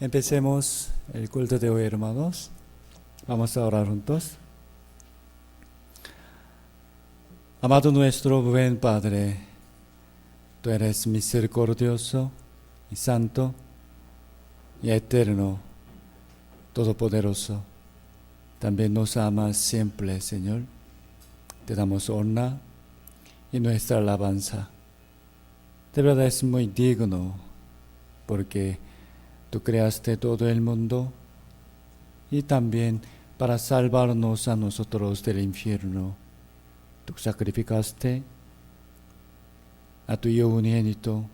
Empecemos el culto de hoy, hermanos. Vamos a orar juntos. Amado nuestro buen Padre, tú eres misericordioso y santo y eterno, todopoderoso. También nos amas siempre, Señor. Te damos honra y nuestra alabanza. De verdad es muy digno, porque tú creaste todo el mundo y también para salvarnos a nosotros del infierno. Tú sacrificaste a tu Hijo unigénito,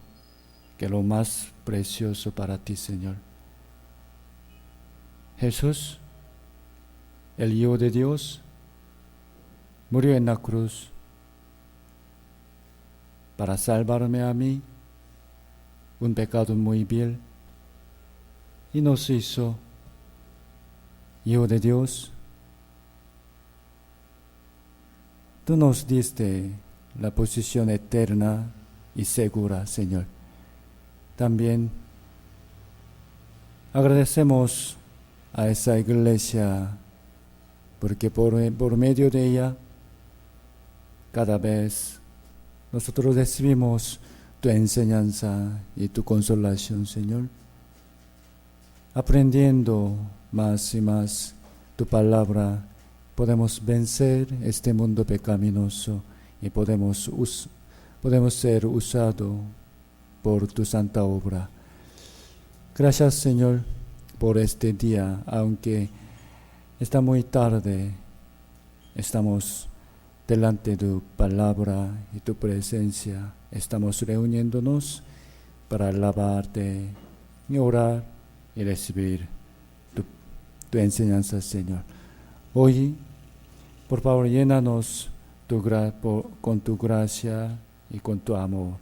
que es lo más precioso para ti, Señor. Jesús, el Hijo de Dios, murió en la cruz para salvarme a mí, un pecado muy vil, y nos hizo Hijo de Dios. Tú nos diste la posición eterna y segura, Señor. También agradecemos a esa iglesia, porque por medio de ella, cada vez nosotros recibimos tu enseñanza y tu consolación, Señor. Aprendiendo más y más tu palabra, podemos vencer este mundo pecaminoso y podemos ser usados por tu santa obra. Gracias, Señor, por este día, aunque está muy tarde, estamos delante de tu palabra y tu presencia. Estamos reuniéndonos para alabarte y orar y recibir tu enseñanza, Señor. Hoy, por favor, llénanos con tu gracia y con tu amor.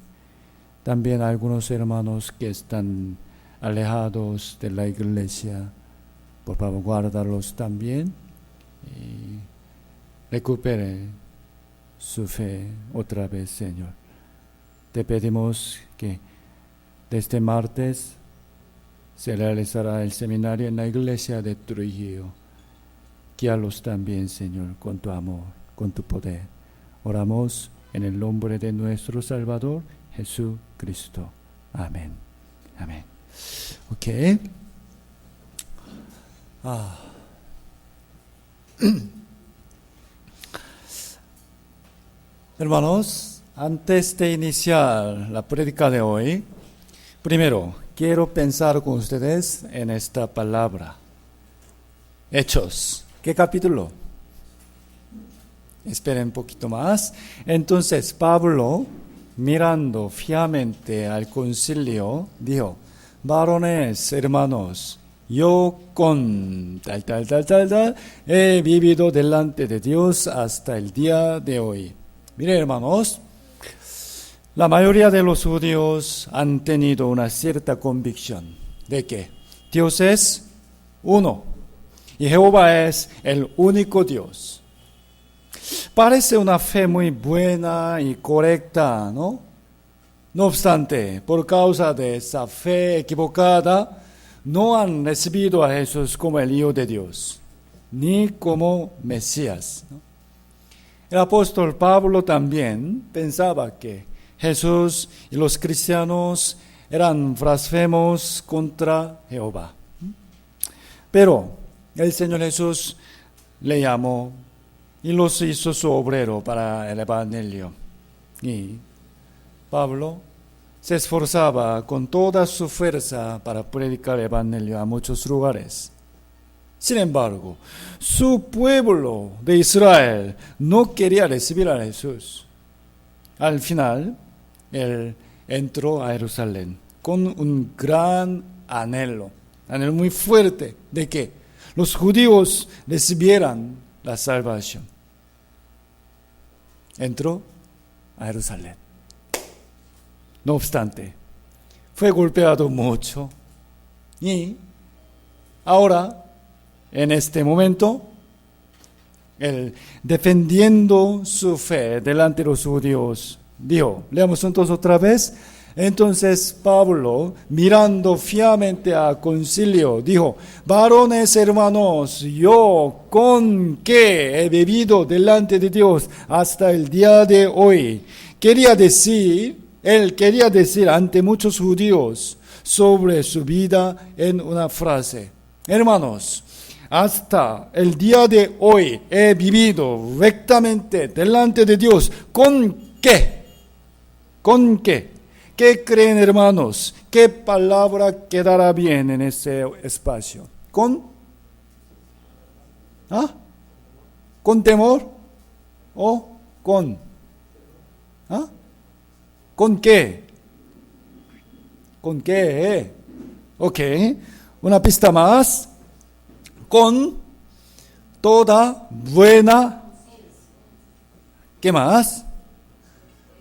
También algunos hermanos que están alejados de la iglesia, por favor, guárdalos también y recupere su fe otra vez, Señor. Te pedimos que desde martes se realizará el seminario en la iglesia de Trujillo. Guíalos también, Señor, con tu amor, con tu poder. Oramos en el nombre de nuestro Salvador, Jesucristo. Amén. Amén. Ok. Hermanos, antes de iniciar la prédica de hoy, primero quiero pensar con ustedes en esta palabra. Hechos. ¿Qué capítulo? Esperen un poquito más. Entonces Pablo, mirando fijamente al concilio, dijo: varones, hermanos, yo con tal, he vivido delante de Dios hasta el día de hoy. Miren, hermanos, la mayoría de los judíos han tenido una cierta convicción de que Dios es uno y Jehová es el único Dios. Parece una fe muy buena y correcta, ¿no? No obstante, por causa de esa fe equivocada, no han recibido a Jesús como el Hijo de Dios, ni como Mesías, ¿no? El apóstol Pablo también pensaba que Jesús y los cristianos eran blasfemos contra Jehová. Pero el Señor Jesús le llamó y los hizo su obrero para el evangelio. Y Pablo se esforzaba con toda su fuerza para predicar el evangelio a muchos lugares. Sin embargo, su pueblo de Israel no quería recibir a Jesús. Al final, él entró a Jerusalén con un gran anhelo muy fuerte de que los judíos recibieran la salvación. Entró a Jerusalén. No obstante, fue golpeado mucho y ahora, en este momento, él, defendiendo su fe delante de los judíos, dijo, leamos entonces otra vez, Entonces Pablo, mirando fielmente a concilio, dijo, varones hermanos, yo con que he bebido delante de Dios hasta el día de hoy. Él quería decir ante muchos judíos sobre su vida en una frase. Hermanos, hasta el día de hoy he vivido rectamente delante de Dios. ¿Con qué? ¿Con qué? ¿Qué creen, hermanos? ¿Qué palabra quedará bien en ese espacio? ¿Con? ¿Ah? ¿Con temor? ¿O con? ¿Ah? ¿Con qué? ¿Con qué? Ok. Una pista más. Con toda buena. ¿Qué más?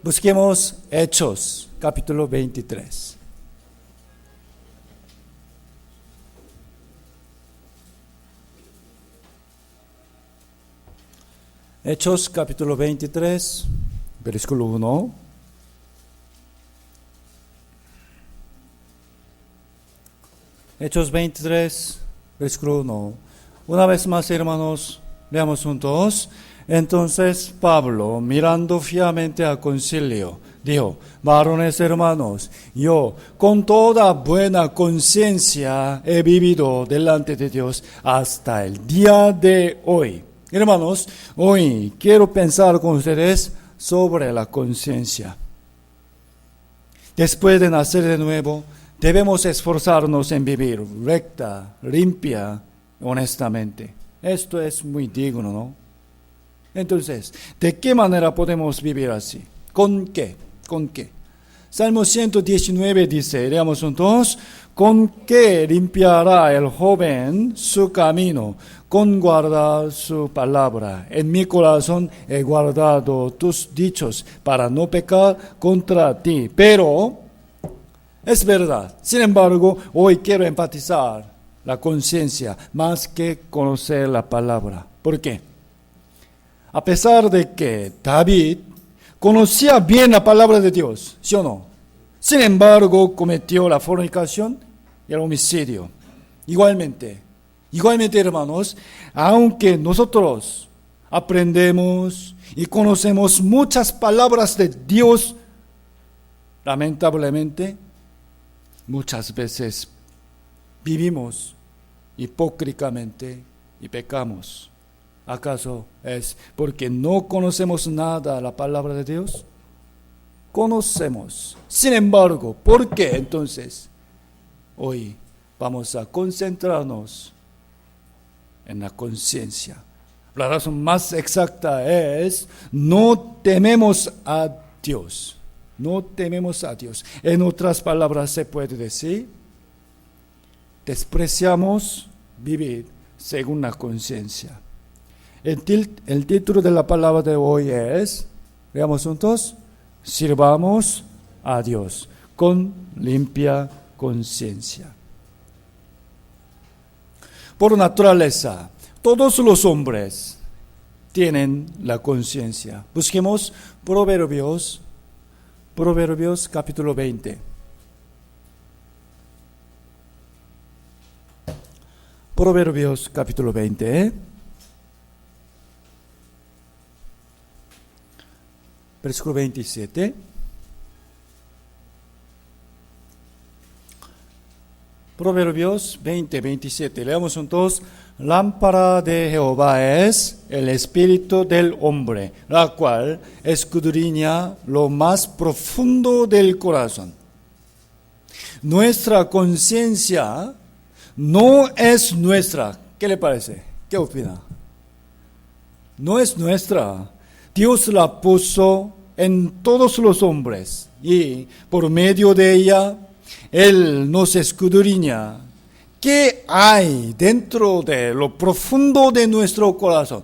Busquemos Hechos, capítulo 23. Hechos, capítulo 23, versículo 1. Hechos 23, versículo 1. Una vez más, hermanos, leamos juntos. Entonces Pablo, mirando fielmente al concilio, dijo, varones hermanos, yo con toda buena conciencia he vivido delante de Dios hasta el día de hoy. Hermanos, hoy quiero pensar con ustedes sobre la conciencia. Después de nacer de nuevo, debemos esforzarnos en vivir recta, limpia, honestamente. Esto es muy digno, ¿no? Entonces, ¿de qué manera podemos vivir así? ¿Con qué? ¿Con qué? Salmo 119 dice, leamos juntos, ¿con qué limpiará el joven su camino? Con guardar su palabra. En mi corazón he guardado tus dichos para no pecar contra ti. Pero, es verdad, sin embargo, hoy quiero enfatizar la conciencia más que conocer la palabra. ¿Por qué? A pesar de que David conocía bien la palabra de Dios, ¿sí o no? Sin embargo, cometió la fornicación y el homicidio. Igualmente, hermanos, aunque nosotros aprendemos y conocemos muchas palabras de Dios, lamentablemente, muchas veces vivimos hipócritamente y pecamos. ¿Acaso es porque no conocemos nada de la palabra de Dios? Conocemos. Sin embargo, ¿por qué entonces? Hoy vamos a concentrarnos en la conciencia. La razón más exacta es, no tememos a Dios. No tememos a Dios. En otras palabras se puede decir, despreciamos vivir según la conciencia. El título de la palabra de hoy es, veamos juntos, sirvamos a Dios con limpia conciencia. Por naturaleza, todos los hombres tienen la conciencia. Busquemos Proverbios capítulo 20. Proverbios capítulo 20. Versículo 27. Proverbios 20, 27. Leamos juntos. Lámpara de Jehová es el espíritu del hombre, la cual escudriña lo más profundo del corazón. Nuestra conciencia no es nuestra. ¿Qué le parece? ¿Qué opina? No es nuestra. Dios la puso en todos los hombres y por medio de ella Él nos escudriña. ¿Qué hay dentro de lo profundo de nuestro corazón?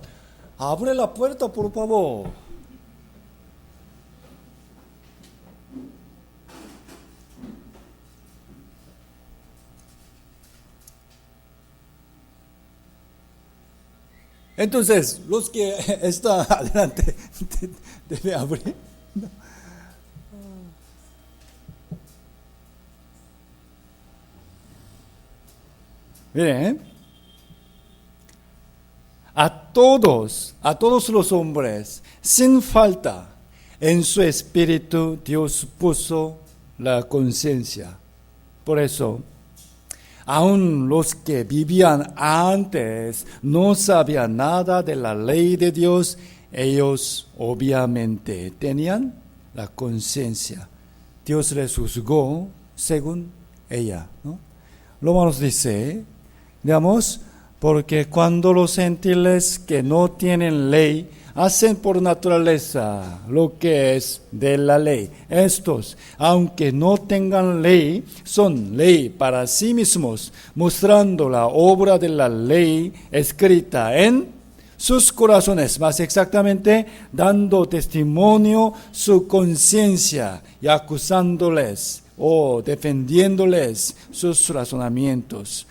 Abre la puerta, por favor. Entonces, los que están adelante deben abrir. Miren, a todos los hombres, sin falta, en su espíritu Dios puso la conciencia. Por eso, aun los que vivían antes no sabían nada de la ley de Dios, ellos obviamente tenían la conciencia. Dios les juzgó según ella, ¿no? Romanos dice, digamos, porque cuando los gentiles que no tienen ley hacen por naturaleza lo que es de la ley, estos, aunque no tengan ley, son ley para sí mismos, mostrando la obra de la ley escrita en sus corazones, más exactamente, dando testimonio su conciencia y acusándoles o defendiéndoles sus razonamientos.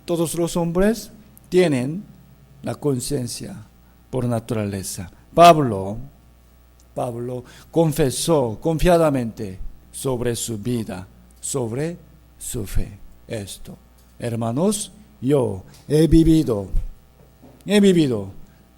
Todos los hombres tienen la conciencia por naturaleza. Pablo confesó confiadamente sobre su vida, sobre su fe. Esto, hermanos, yo he vivido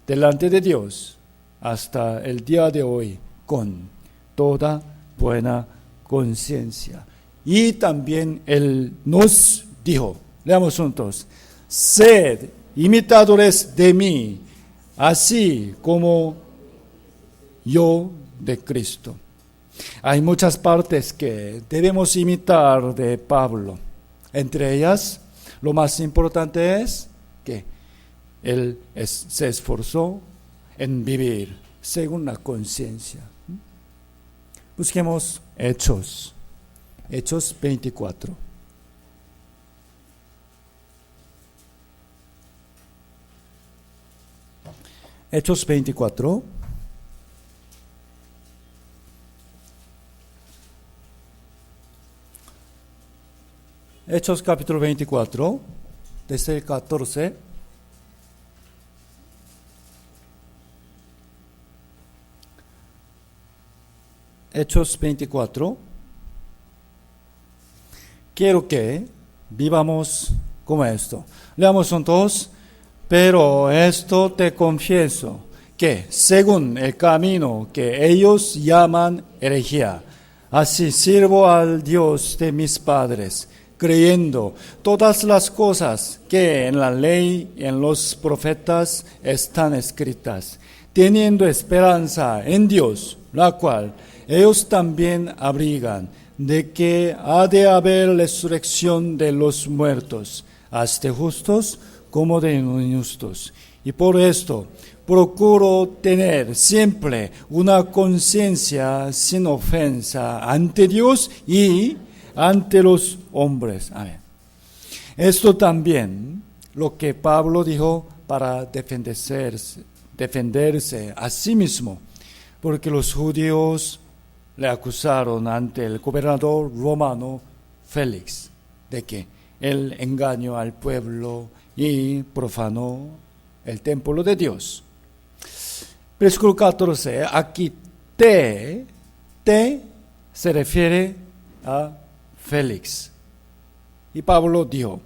delante de Dios hasta el día de hoy con toda buena conciencia. Y también Él nos dijo, leamos juntos, sed imitadores de mí, así como yo de Cristo. Hay muchas partes que debemos imitar de Pablo. Entre ellas, lo más importante es que él se esforzó en vivir según la conciencia. Busquemos Hechos 24. Hechos 24. Hechos capítulo 24, desde el 14. Hechos 24. Quiero que vivamos como esto. Leamos juntos. Pero esto te confieso, que según el camino que ellos llaman herejía, así sirvo al Dios de mis padres, creyendo todas las cosas que en la ley y en los profetas están escritas, teniendo esperanza en Dios, la cual ellos también abrigan, de que ha de haber resurrección de los muertos, hasta justos como de injustos. Y por esto procuro tener siempre una conciencia sin ofensa ante Dios y ante los hombres. Amén. Esto también lo que Pablo dijo para defenderse a sí mismo, porque los judíos le acusaron ante el gobernador romano Félix de que él engañó al pueblo y profanó el templo de Dios. Versículo 14, aquí te se refiere a Félix. Y Pablo dijo,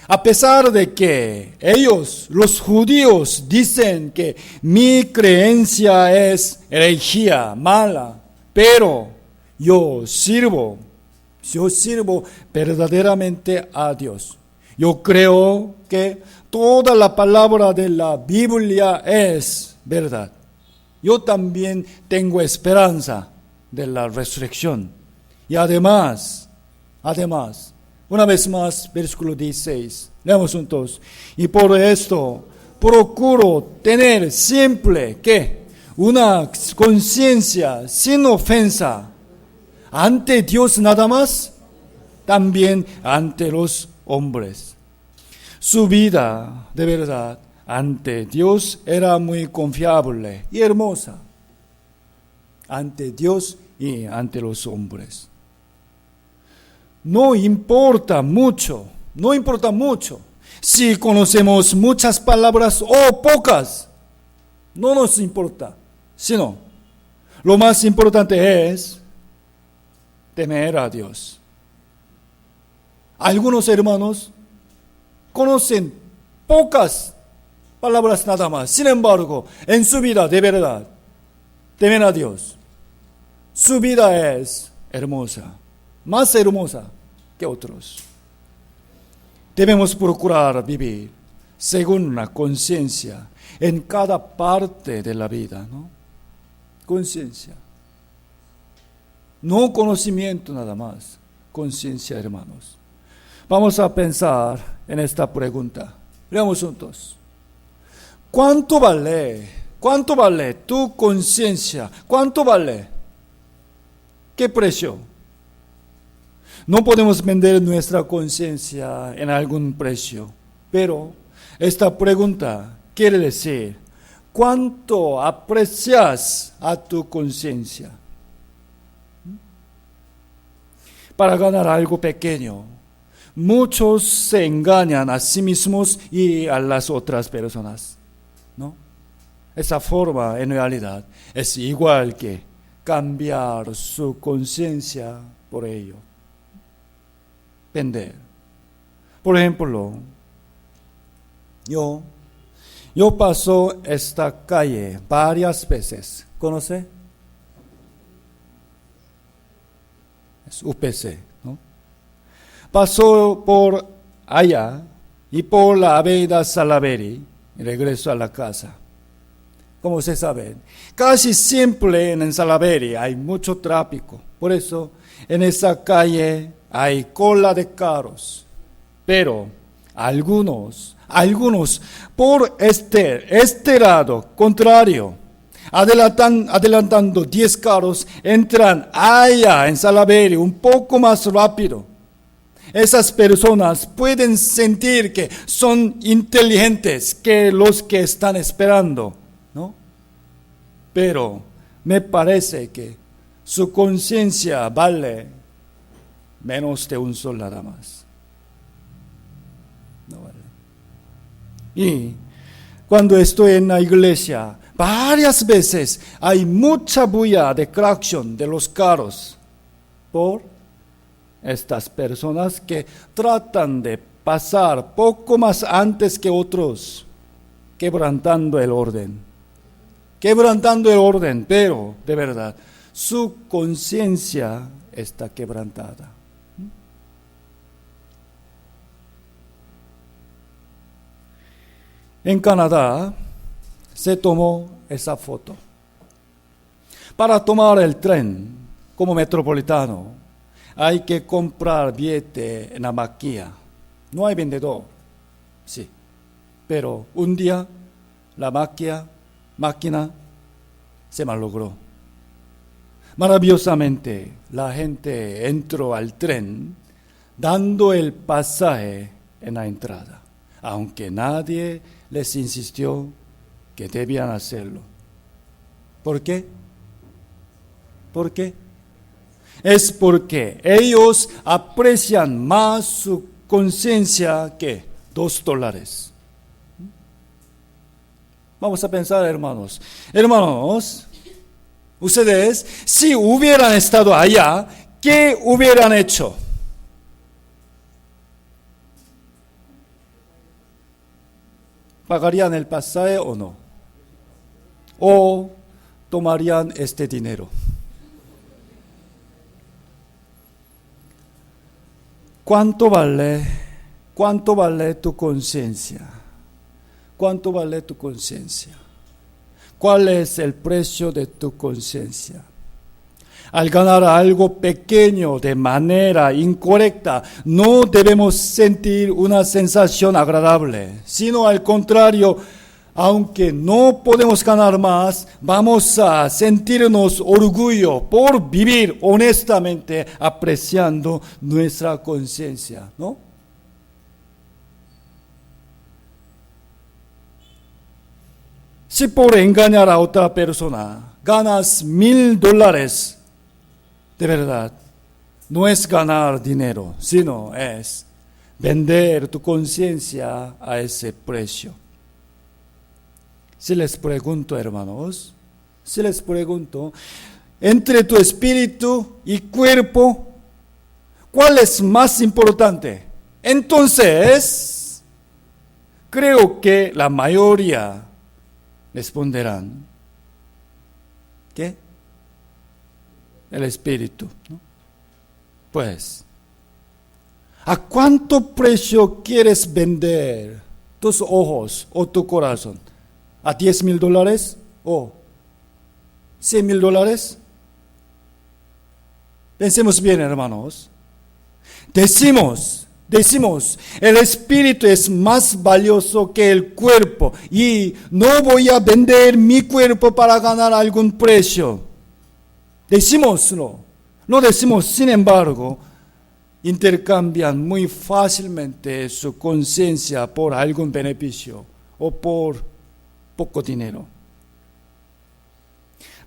a pesar de que ellos, los judíos, dicen que mi creencia es herejía, mala, pero yo sirvo verdaderamente a Dios. Yo creo que toda la palabra de la Biblia es verdad. Yo también tengo esperanza de la resurrección. Y además, una vez más, versículo 16, leamos juntos. Y por esto procuro tener siempre una conciencia sin ofensa ante Dios nada más, también ante los hombres. Su vida, de verdad, ante Dios era muy confiable y hermosa. Ante Dios y ante los hombres. No importa mucho si conocemos muchas palabras o pocas. No nos importa, sino lo más importante es temer a Dios. Algunos hermanos conocen pocas palabras nada más. Sin embargo, en su vida de verdad, temen a Dios. Su vida es hermosa, más hermosa que otros. Debemos procurar vivir según la conciencia en cada parte de la vida, ¿no? Conciencia. No conocimiento nada más, conciencia, hermanos. Vamos a pensar en esta pregunta. Veamos juntos. ¿Cuánto vale? ¿Cuánto vale tu conciencia? ¿Cuánto vale? ¿Qué precio? No podemos vender nuestra conciencia en algún precio, pero esta pregunta quiere decir, ¿cuánto aprecias a tu conciencia? Para ganar algo pequeño, muchos se engañan a sí mismos y a las otras personas, ¿no? Esa forma, en realidad, es igual que cambiar su conciencia por ello. Vender. Por ejemplo, yo paso esta calle varias veces. ¿Conoce? Es UPC, ¿no? Paso por allá y por la avenida Salaberry y regreso a la casa. Como se sabe, casi siempre en Salaberry hay mucho tráfico. Por eso, en esa calle hay cola de carros. Pero algunos por este lado contrario, adelantando 10 carros, entran allá en Salaberry un poco más rápido. Esas personas pueden sentir que son inteligentes que los que están esperando, ¿no? Pero me parece que su conciencia vale menos de un sol nada más. No vale. Y cuando estoy en la iglesia, varias veces hay mucha bulla de claxon de los carros por estas personas que tratan de pasar poco más antes que otros, quebrantando el orden, pero de verdad, su conciencia está quebrantada. En Canadá se tomó esa foto. Para tomar el tren como metropolitano, hay que comprar billete en la máquina. No hay vendedor, sí. Pero un día la máquina se malogró. Maravillosamente, la gente entró al tren dando el pasaje en la entrada, aunque nadie les insistió que debían hacerlo. ¿Por qué? ¿Por qué? Es porque ellos aprecian más su conciencia que $2. Vamos a pensar, hermanos. Hermanos, ustedes, si hubieran estado allá, ¿qué hubieran hecho? ¿Pagarían el pasaje o no? ¿O tomarían este dinero? ¿Cuánto vale tu conciencia? ¿Cuánto vale tu conciencia? ¿Cuál es el precio de tu conciencia? Al ganar algo pequeño de manera incorrecta, no debemos sentir una sensación agradable, sino al contrario, aunque no podemos ganar más, vamos a sentirnos orgullo por vivir honestamente, apreciando nuestra conciencia, ¿no? Si por engañar a otra persona ganas $1,000, de verdad, no es ganar dinero, sino es vender tu conciencia a ese precio. Si les pregunto, hermanos, entre tu espíritu y cuerpo, ¿Cuál es más importante? Entonces, creo que la mayoría responderán, ¿qué? El espíritu, ¿no? Pues, ¿a cuánto precio quieres vender tus ojos o tu corazón? ¿A $10,000 o $100,000? Pensemos bien, hermanos. Decimos, el espíritu es más valioso que el cuerpo y no voy a vender mi cuerpo para ganar algún precio. Decimoslo. No decimos, sin embargo, intercambian muy fácilmente su conciencia por algún beneficio o por poco dinero.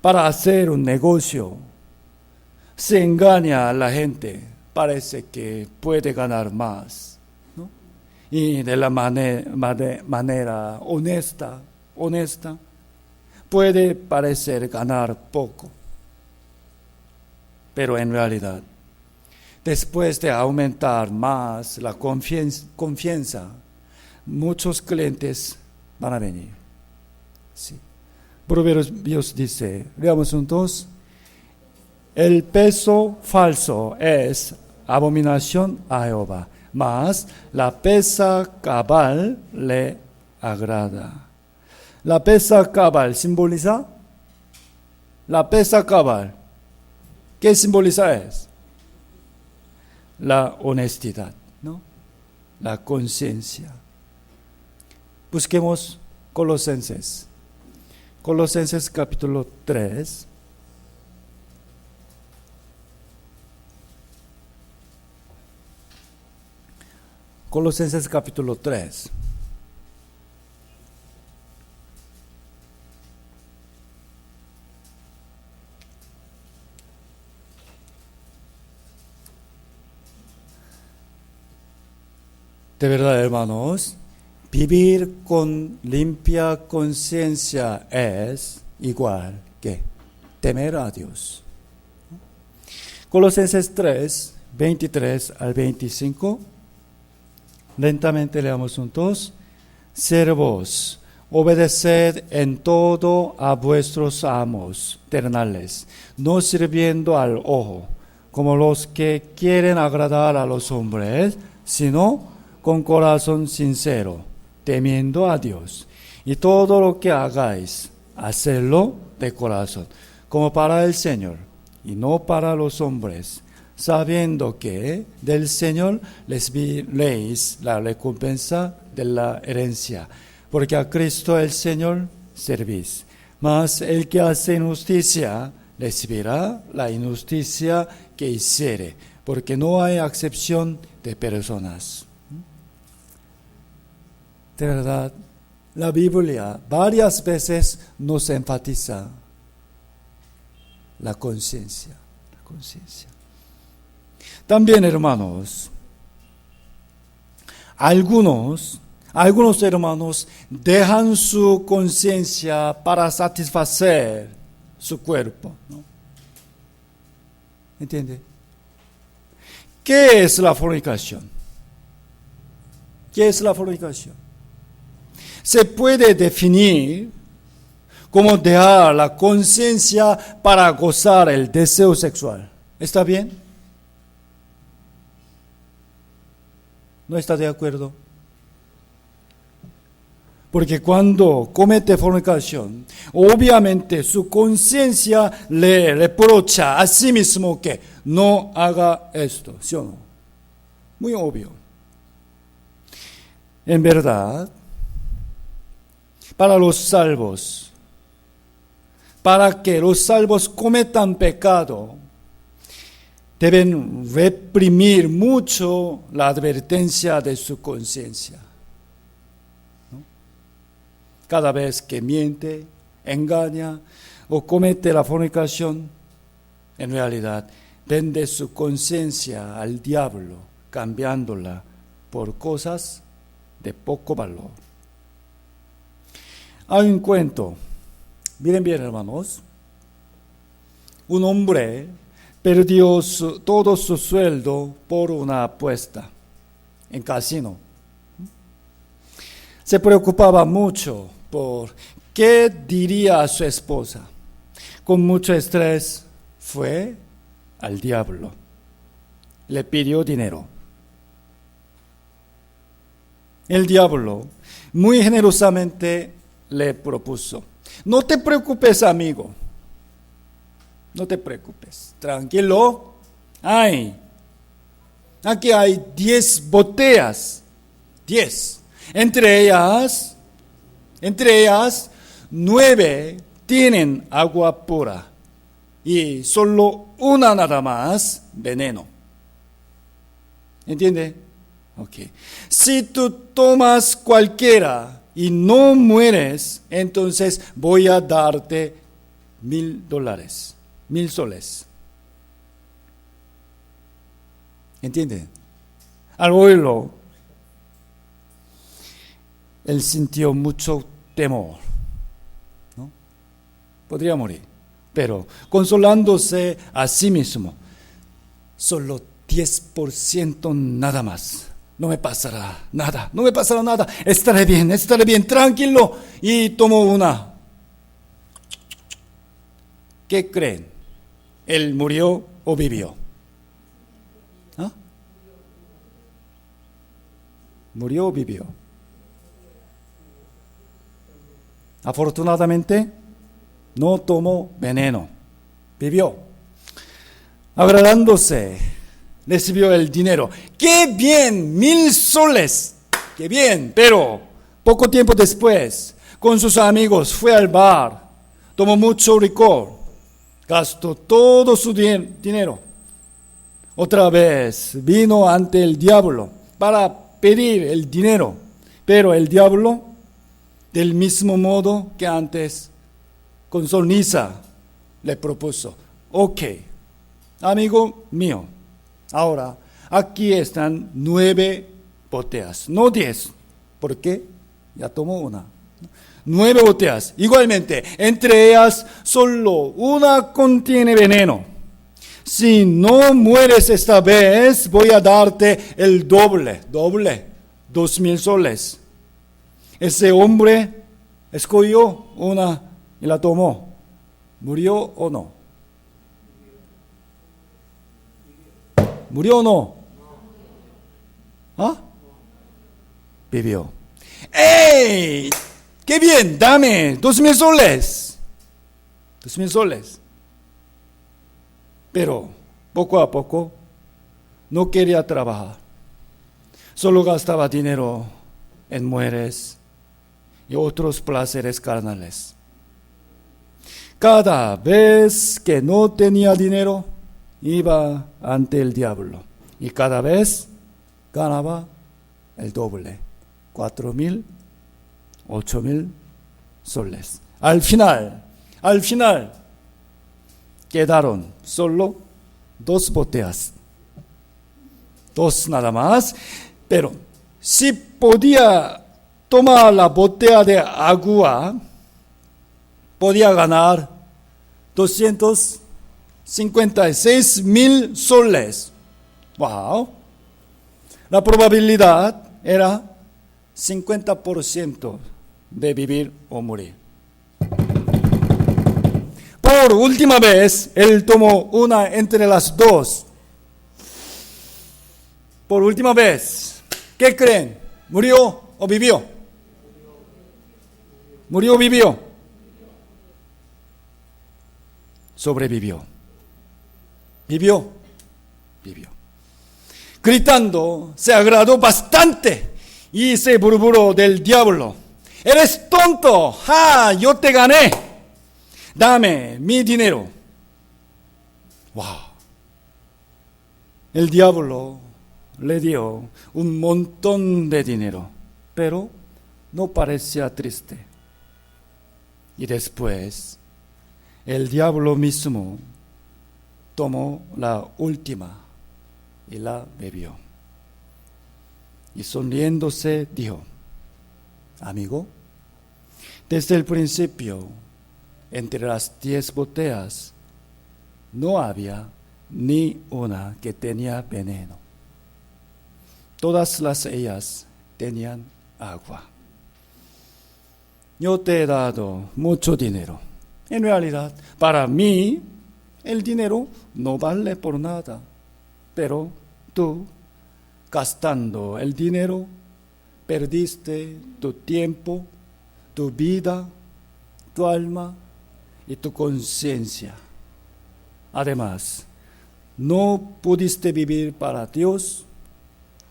Para hacer un negocio, se engaña a la gente. Parece que puede ganar más, ¿no? Y de la manera honesta, puede parecer ganar poco. Pero en realidad, después de aumentar más la confianza, muchos clientes van a venir. Sí. Proverbios dice, veamos juntos, el peso falso es abominación a Jehová, mas la pesa cabal le agrada. La pesa cabal simboliza, la pesa cabal, ¿qué simboliza es? La honestidad, ¿no? La conciencia. Busquemos Colosenses capítulo 3. Colosenses capítulo 3. De verdad, hermanos, vivir con limpia conciencia es igual que temer a Dios. Colosenses 3, 23 al 25. Lentamente leamos juntos. Siervos, obedeced en todo a vuestros amos terrenales, no sirviendo al ojo, como los que quieren agradar a los hombres, sino con corazón sincero, temiendo a Dios. Y todo lo que hagáis, hacedlo de corazón, como para el Señor, y no para los hombres, sabiendo que del Señor leéis la recompensa de la herencia, porque a Cristo el Señor servís. Mas el que hace injusticia recibirá la injusticia que hiciere, porque no hay acepción de personas. De verdad, la Biblia varias veces nos enfatiza la conciencia. También, hermanos, algunos hermanos dejan su conciencia para satisfacer su cuerpo, ¿no? ¿Entiende? ¿Qué es la fornicación? Se puede definir como dejar la conciencia para gozar el deseo sexual. ¿Está bien? ¿No está de acuerdo? Porque cuando comete fornicación, obviamente su conciencia le reprocha a sí mismo que no haga esto, ¿sí o no? Muy obvio. En verdad, para que los salvos cometan pecado, deben reprimir mucho la advertencia de su conciencia, ¿no? Cada vez que miente, engaña o comete la fornicación, en realidad vende su conciencia al diablo, cambiándola por cosas de poco valor. Hay un cuento, miren bien, hermanos. Un hombre perdió todo su sueldo por una apuesta en casino. Se preocupaba mucho por qué diría a su esposa. Con mucho estrés fue al diablo. Le pidió dinero. El diablo muy generosamente le propuso: no te preocupes, amigo. No te preocupes. Tranquilo. Aquí hay 10 botellas. 10. Entre ellas, 9 tienen agua pura. Y solo una nada más, veneno. ¿Entiende? Ok. Si tú tomas cualquiera y no mueres, entonces voy a darte $1,000, 1,000 soles. ¿Entiende? Al oírlo, él sintió mucho temor, ¿no? Podría morir, pero consolándose a sí mismo, solo 10% nada más. No me pasará nada, estaré bien, tranquilo. Y tomó una. ¿Qué creen? ¿Él murió o vivió? ¿Ah? ¿Murió o vivió? Afortunadamente, no tomó veneno. Vivió. Agradándose, recibió el dinero. ¡Qué bien! 1,000 soles. ¡Qué bien! Pero poco tiempo después, con sus amigos, fue al bar. Tomó mucho licor. Gastó todo su dinero. Otra vez vino ante el diablo para pedir el dinero. Pero el diablo, del mismo modo que antes, con sonrisa, le propuso: ok, amigo mío, ahora aquí están 9 botellas, no 10, porque ya tomó una. 9 botellas, igualmente, entre ellas solo una contiene veneno. Si no mueres esta vez, voy a darte el doble, 2,000 soles. Ese hombre escogió una y la tomó. ¿Murió o no? ¿Murió o no? ¿Ah? Vivió. ¡Ey! ¡Qué bien! Dame 2,000 soles. 2,000 soles. Pero poco a poco no quería trabajar. Solo gastaba dinero en mujeres y otros placeres carnales. Cada vez que no tenía dinero, iba ante el diablo. Y cada vez ganaba el doble. 4,000, 8,000 soles. Al final, quedaron solo 2 botellas. 2 nada más. Pero si podía tomar la botella de agua, podía ganar 256,000 soles. ¡Wow! La probabilidad era 50% de vivir o morir. Por última vez, él tomó una entre las 2. Por última vez, ¿qué creen? ¿Murió o vivió? ¿Murió o vivió? Sobrevivió. Vivió. Gritando, se agradó bastante y se burburó del diablo. ¡Eres tonto! ¡Ja! ¡Yo te gané! ¡Dame mi dinero! ¡Wow! El diablo le dio un montón de dinero, pero no parecía triste. Y después, el diablo mismo tomó la última y la bebió. Y sonriéndose dijo: amigo, desde el principio, entre las 10 botellas, no había ni una que tenía veneno. Todas ellas tenían agua. Yo te he dado mucho dinero. En realidad, para mí, el dinero no vale por nada. Pero tú, gastando el dinero, perdiste tu tiempo, tu vida, tu alma y tu conciencia. Además, no pudiste vivir para Dios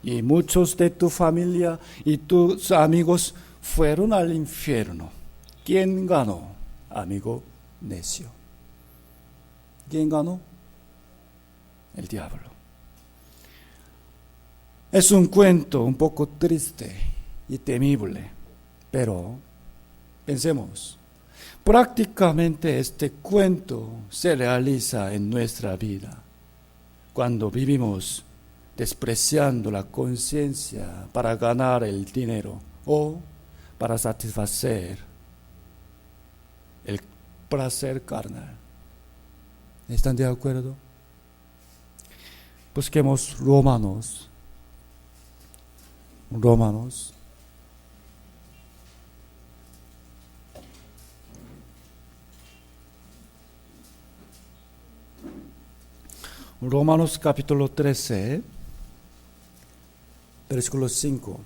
y muchos de tu familia y tus amigos fueron al infierno. ¿Quién ganó, amigo necio? ¿Quién ganó? El diablo. Es un cuento un poco triste y temible, pero pensemos, prácticamente este cuento se realiza en nuestra vida cuando vivimos despreciando la conciencia para ganar el dinero o para satisfacer el placer carnal. ¿Están de acuerdo? Busquemos Romanos. Romanos capítulo 13, versículo 5.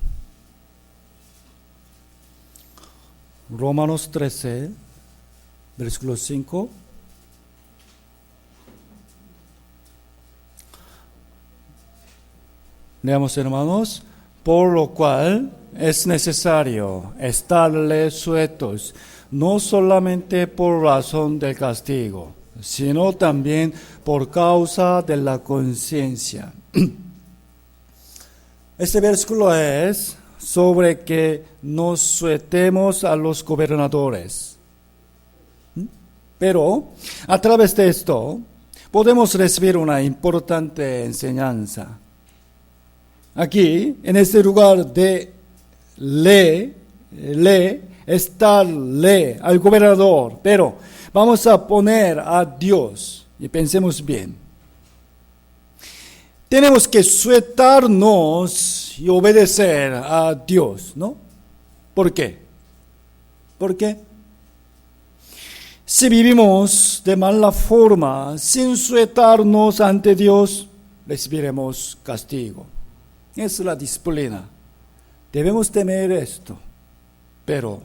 Romanos 13, versículo 5. Leamos, hermanos. Por lo cual es necesario estarle sujetos, no solamente por razón del castigo, sino también por causa de la conciencia. Este versículo es sobre que nos sujetemos a los gobernadores. Pero a través de esto podemos recibir una importante enseñanza. Aquí, en este lugar de estarle al gobernador, pero vamos a poner a Dios y pensemos bien. Tenemos que sujetarnos y obedecer a Dios, ¿no? ¿Por qué? Porque si vivimos de mala forma, sin sujetarnos ante Dios, recibiremos castigo. Es la disciplina. Debemos temer esto, pero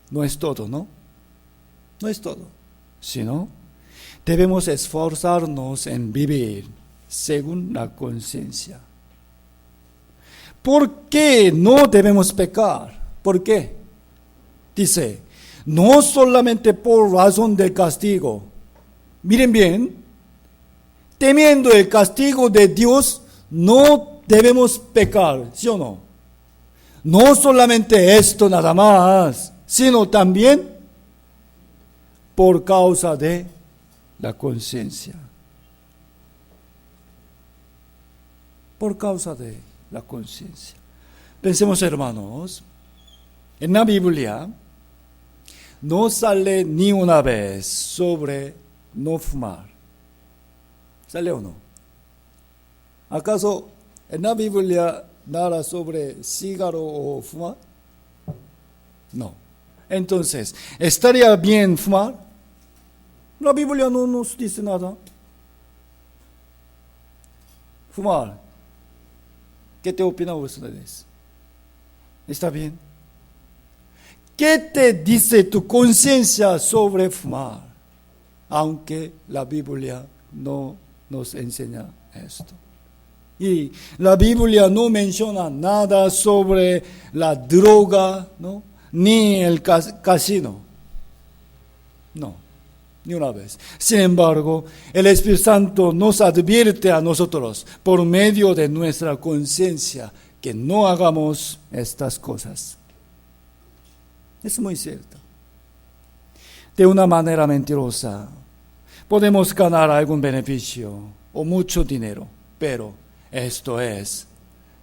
no es todo, ¿no? No es todo, sino debemos esforzarnos en vivir según la conciencia. ¿Por qué no debemos pecar? ¿Por qué? Dice, no solamente por razón del castigo. Miren bien, temiendo el castigo de Dios, no debemos pecar, ¿sí o no? No solamente esto nada más, sino también por causa de la conciencia. Por causa de la conciencia. Pensemos, hermanos, en la Biblia no sale ni una vez sobre no fumar. ¿Sale o no? ¿Acaso en la Biblia narra sobre cigarro o fumar? No. Entonces, ¿estaría bien fumar? La Biblia no nos dice nada. Fumar. ¿Qué te opinan ustedes? ¿Está bien? ¿Qué te dice tu conciencia sobre fumar? Aunque la Biblia no nos enseña esto. Y la Biblia no menciona nada sobre la droga, ¿no? Ni el casino. No, ni una vez. Sin embargo, el Espíritu Santo nos advierte a nosotros por medio de nuestra conciencia que no hagamos estas cosas. Es muy cierto. De una manera mentirosa, podemos ganar algún beneficio o mucho dinero, pero esto es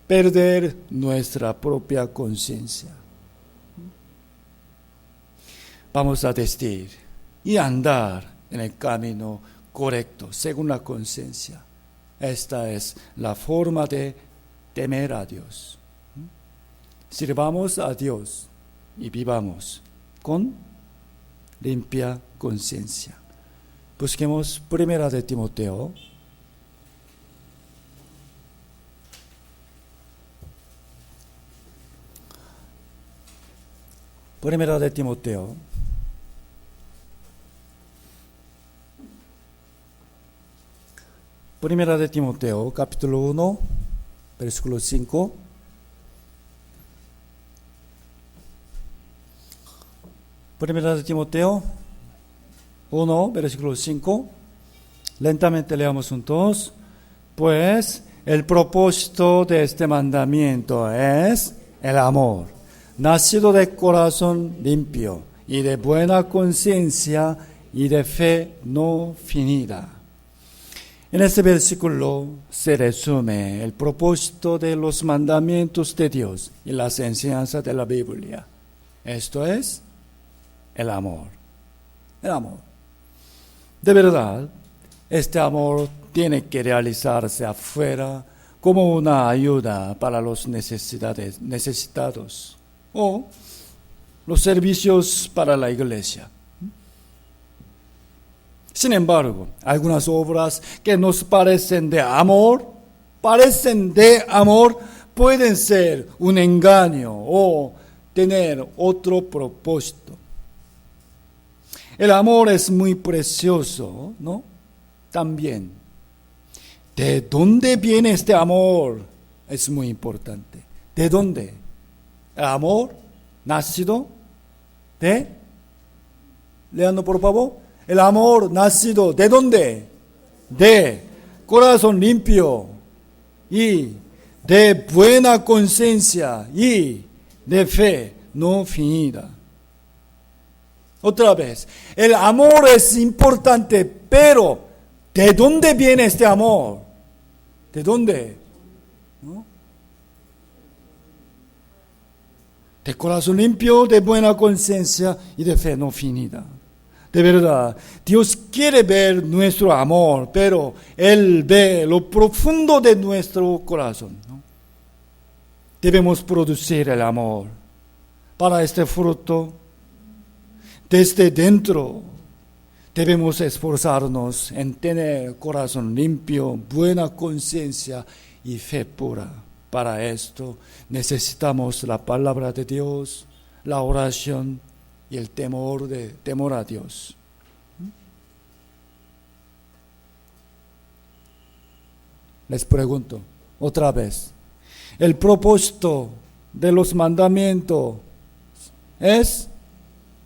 perder nuestra propia conciencia. Vamos a decir y andar en el camino correcto, según la conciencia. Esta es la forma de temer a Dios. Sirvamos a Dios y vivamos con limpia conciencia. Busquemos Primera de Timoteo. Primera de Timoteo. Primera de Timoteo, capítulo 1, versículo 5. Primera de Timoteo 1, versículo 5. Lentamente leamos juntos. Pues el propósito de este mandamiento es el amor, nacido de corazón limpio y de buena conciencia y de fe no finida. En este versículo se resume el propósito de los mandamientos de Dios y las enseñanzas de la Biblia. Esto es el amor. El amor. De verdad, este amor tiene que realizarse afuera como una ayuda para los necesitados o los servicios para la iglesia. Sin embargo, algunas obras que nos parecen de amor, pueden ser un engaño o tener otro propósito. El amor es muy precioso, ¿no? También. ¿De dónde viene este amor? Es muy importante. ¿De dónde? El amor nacido de... Leando por favor. El amor nacido ¿de dónde? De corazón limpio y de buena conciencia y de fe no finida. Otra vez, el amor es importante, pero ¿de dónde viene este amor? ¿De dónde? ¿No? De corazón limpio, de buena conciencia y de fe no finida. De verdad, Dios quiere ver nuestro amor, pero Él ve lo profundo de nuestro corazón, ¿no? Debemos producir el amor. Para este fruto, desde dentro, debemos esforzarnos en tener corazón limpio, buena conciencia y fe pura. Para esto necesitamos la palabra de Dios, la oración y el temor a Dios. Les pregunto otra vez, ¿el propósito de los mandamientos es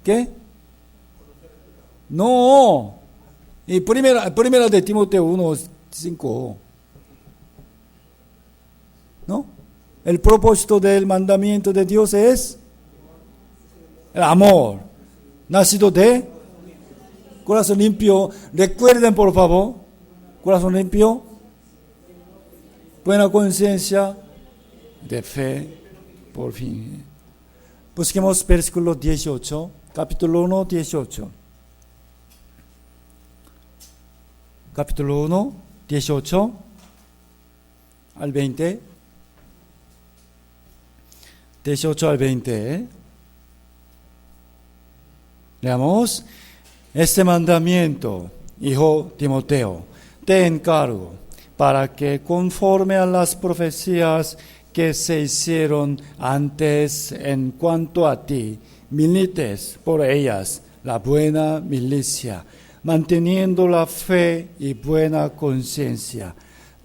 qué? No. Y primera de Timoteo 1:5. ¿No? El propósito del mandamiento de Dios es el amor, nacido de corazón limpio. Recuerden por favor, corazón limpio, buena conciencia, de fe, por fin. Busquemos versículo 18, capítulo 1, 18. Capítulo 1, 18 al 20. 18 al 20. Leamos. Este mandamiento, hijo Timoteo, te encargo para que conforme a las profecías que se hicieron antes en cuanto a ti, milites por ellas la buena milicia, manteniendo la fe y buena conciencia,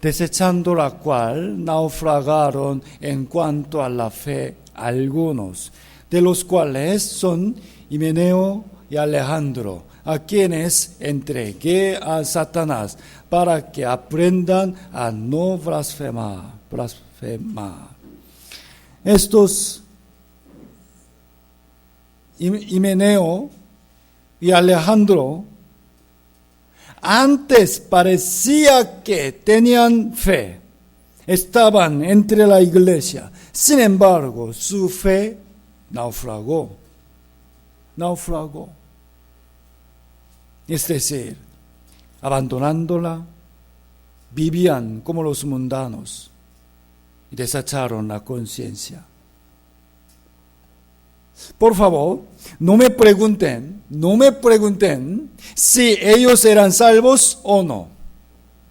desechando la cual naufragaron en cuanto a la fe algunos, de los cuales son Himeneo y Alejandro, a quienes entregué a Satanás para que aprendan a no blasfemar. Estos Himeneo y Alejandro antes parecía que tenían fe, estaban entre la iglesia, sin embargo su fe naufragó. Es decir, abandonándola, vivían como los mundanos y desecharon la conciencia. Por favor, no me pregunten si ellos eran salvos o no.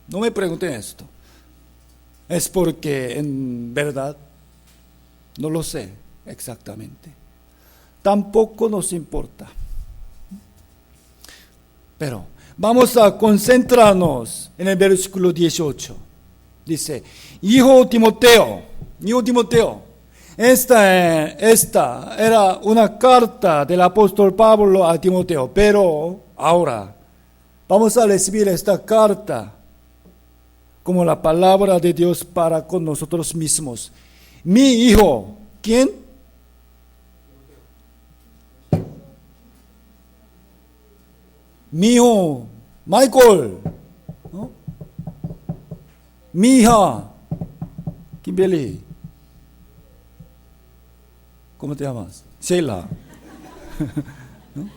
No me pregunten esto. Es porque en verdad no lo sé exactamente. Tampoco nos importa. Pero vamos a concentrarnos en el versículo 18. Dice, hijo Timoteo, esta era una carta del apóstol Pablo a Timoteo, pero ahora vamos a recibir esta carta como la palabra de Dios para con nosotros mismos. Mi hijo, ¿quién? Mi hijo, Michael, ¿no? Mi hija, Kimberly. ¿Cómo te llamas? Sheila. ¿No?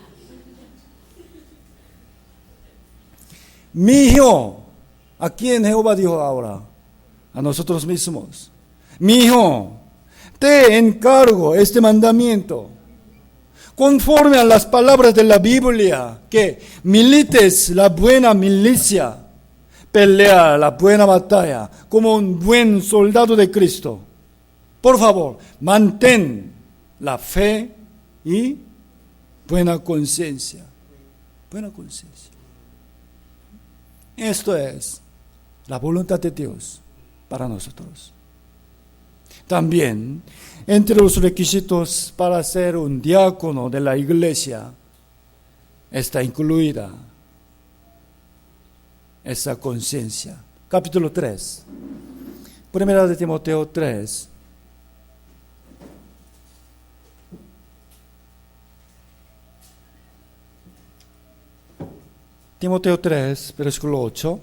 Mi hijo, ¿a quién Jehová dijo ahora? A nosotros mismos. Mi hijo, te encargo este mandamiento, conforme a las palabras de la Biblia, que milites la buena milicia, pelea la buena batalla, como un buen soldado de Cristo. Por favor, mantén la fe y buena conciencia. Buena conciencia. Esto es la voluntad de Dios para nosotros. También, entre los requisitos para ser un diácono de la iglesia, está incluida esa conciencia. Capítulo 3. Primera de Timoteo 3. Timoteo 3, versículo 8.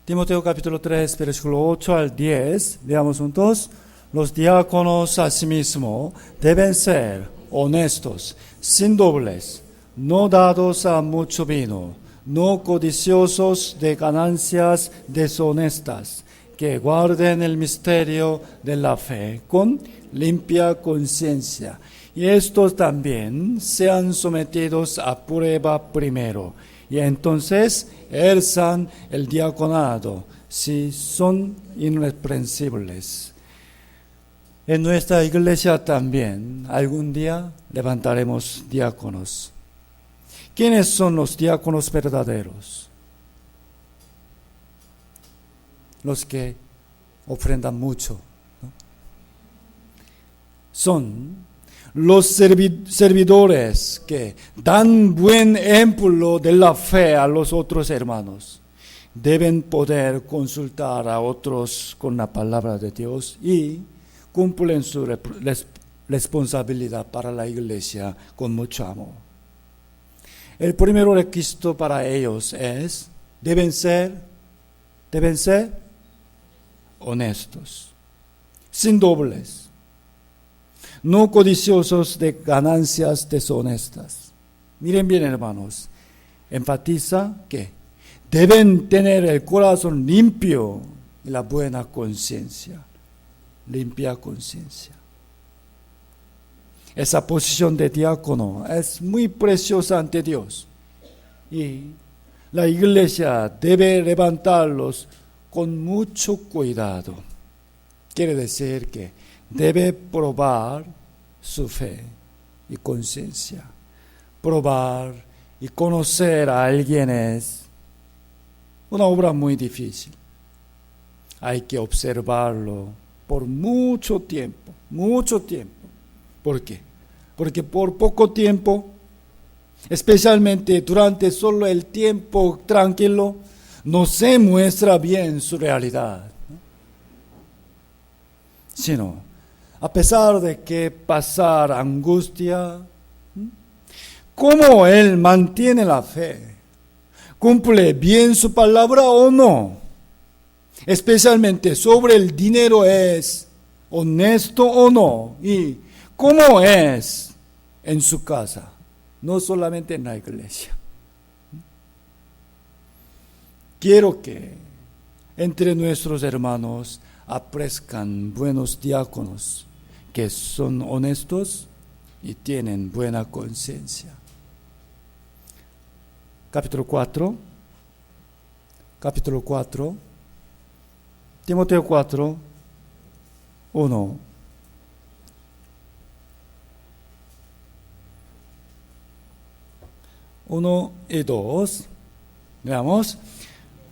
Timoteo capítulo 3, versículo 8 al 10. Leamos juntos. Los diáconos asimismo deben ser honestos, sin doblez, no dados a mucho vino, no codiciosos de ganancias deshonestas, que guarden el misterio de la fe con limpia conciencia. Y estos también sean sometidos a prueba primero, y entonces erzan el diaconado si son irreprensibles. En nuestra iglesia también algún día levantaremos diáconos. ¿Quiénes son los diáconos verdaderos? Los que ofrendan mucho, ¿no? Son los servidores que dan buen ejemplo de la fe a los otros hermanos. Deben poder consultar a otros con la palabra de Dios y cumplen su responsabilidad para la iglesia con mucho amor. El primer requisito para ellos es, deben ser honestos, sin doblez, no codiciosos de ganancias deshonestas. Miren bien, hermanos, enfatiza que deben tener el corazón limpio y la buena conciencia. Limpia conciencia. Esa posición de diácono es muy preciosa ante Dios y la iglesia debe levantarlos con mucho cuidado. Quiere decir que debe probar su fe y conciencia. Probar y conocer a alguien es una obra muy difícil. Hay que observarlo por mucho tiempo. ¿Por qué? Porque por poco tiempo, especialmente durante solo el tiempo tranquilo, no se muestra bien su realidad, ¿no? Sino, a pesar de que pasar angustia, ¿cómo él mantiene la fe? ¿Cumple bien su palabra o no? Especialmente sobre el dinero, ¿es honesto o no? ¿Y cómo es en su casa, no solamente en la iglesia. Quiero que entre nuestros hermanos aparezcan buenos diáconos que son honestos y tienen buena conciencia. Capítulo 4, Timoteo 4, 1. 1 y 2. Veamos.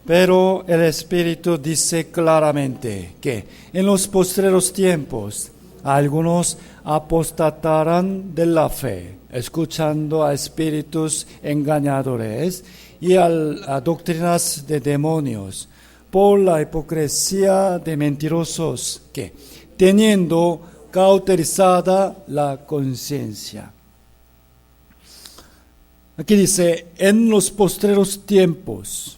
Pero el Espíritu dice claramente que en los postreros tiempos algunos apostatarán de la fe, escuchando a espíritus engañadores y a doctrinas de demonios, por la hipocresía de mentirosos que, teniendo cauterizada la conciencia. Aquí dice, en los postreros tiempos,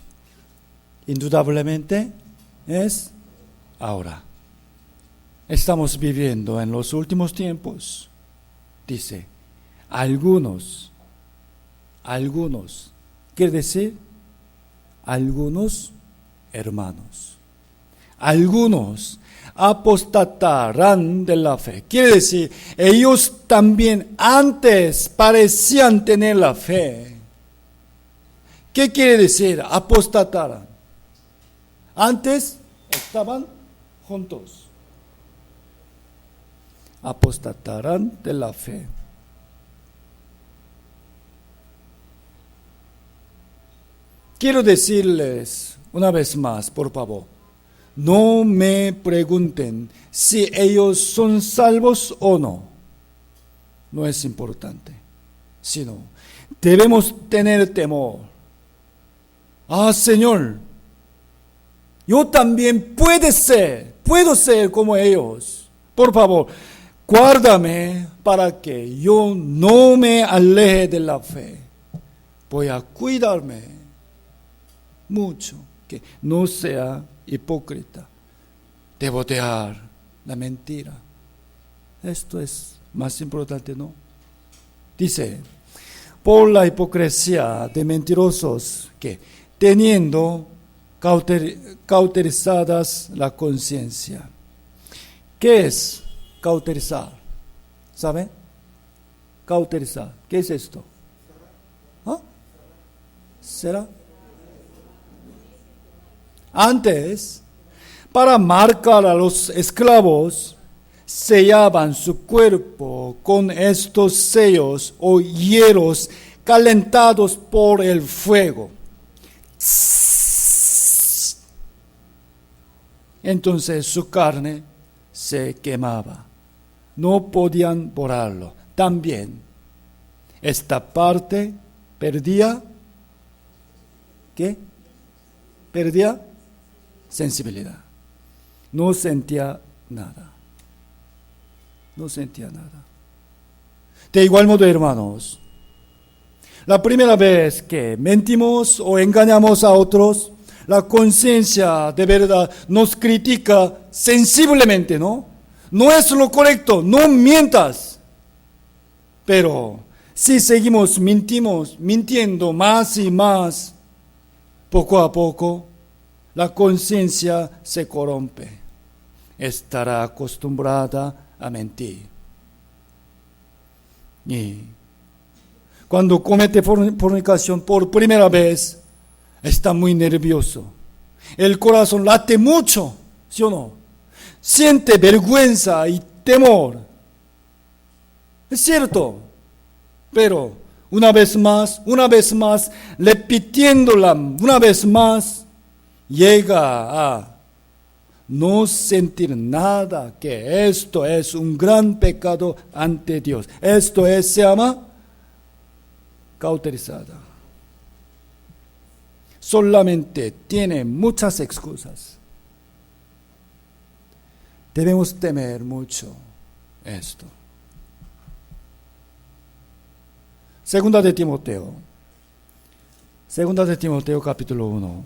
indudablemente es ahora. Estamos viviendo en los últimos tiempos. Dice, algunos, quiere decir, algunos hermanos. Algunos apostatarán de la fe. Quiere decir, ellos también antes parecían tener la fe. ¿Qué quiere decir apostatarán? Antes estaban juntos. Apostatarán de la fe. Quiero decirles una vez más, por favor, no me pregunten si ellos son salvos o no. No es importante, sino debemos tener temor. Señor, yo también puedo ser como ellos. Por favor, guárdame para que yo no me aleje de la fe. Voy a cuidarme mucho, que no sea hipócrita, de botear la mentira. Esto es más importante, ¿no? Dice, por la hipocresía de mentirosos que, teniendo cauterizadas la conciencia. ¿Qué es cauterizar? ¿Sabe? Cauterizar. ¿Qué es esto? ¿Será? Antes, para marcar a los esclavos, sellaban su cuerpo con estos sellos o hierros calentados por el fuego. Entonces su carne se quemaba. No podían borrarlo. También esta parte perdía, ¿qué? Perdía sensibilidad. No sentía nada. No sentía nada. De igual modo, hermanos, la primera vez que mentimos o engañamos a otros, la conciencia de verdad nos critica sensiblemente, ¿no? No es lo correcto, no mientas. Pero si seguimos mintiendo más y más, poco a poco, la conciencia se corrompe. Estará acostumbrada a mentir. Y cuando comete fornicación por primera vez, está muy nervioso. El corazón late mucho, ¿sí o no? Siente vergüenza y temor. Es cierto, pero una vez más, repitiéndola una vez más, llega a no sentir nada, que esto es un gran pecado ante Dios. Esto se llama cauterizada. Solamente tiene muchas excusas. Debemos temer mucho esto. Segunda de Timoteo capítulo 1.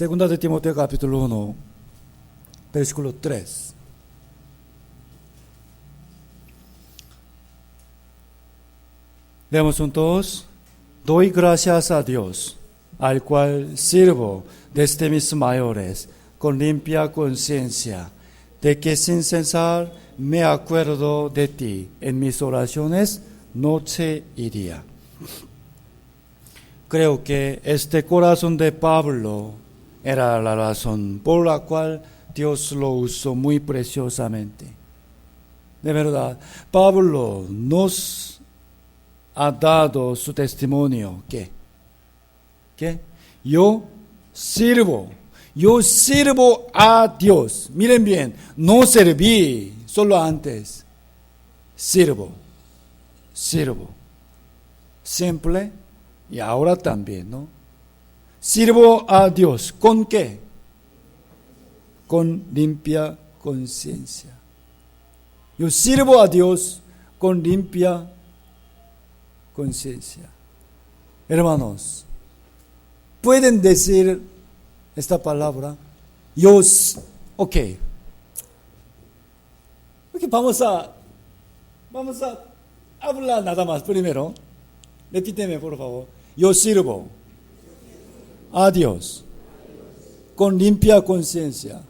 Segunda de Timoteo capítulo 1, versículo 3. Leemos juntos. Doy gracias a Dios, al cual sirvo desde mis mayores, con limpia conciencia, de que sin cesar me acuerdo de ti en mis oraciones noche y día. Creo que este corazón de Pablo era la razón por la cual Dios lo usó muy preciosamente. De verdad, Pablo nos ha dado su testimonio que yo sirvo a Dios. Miren bien, no serví solo antes, sirvo, siempre y ahora también, ¿no? Sirvo a Dios, ¿con qué? Con limpia conciencia. Yo sirvo a Dios con limpia conciencia. Hermanos, ¿pueden decir esta palabra? Ok, vamos a hablar nada más primero. Repíteme, por favor. Yo sirvo a Dios con limpia conciencia.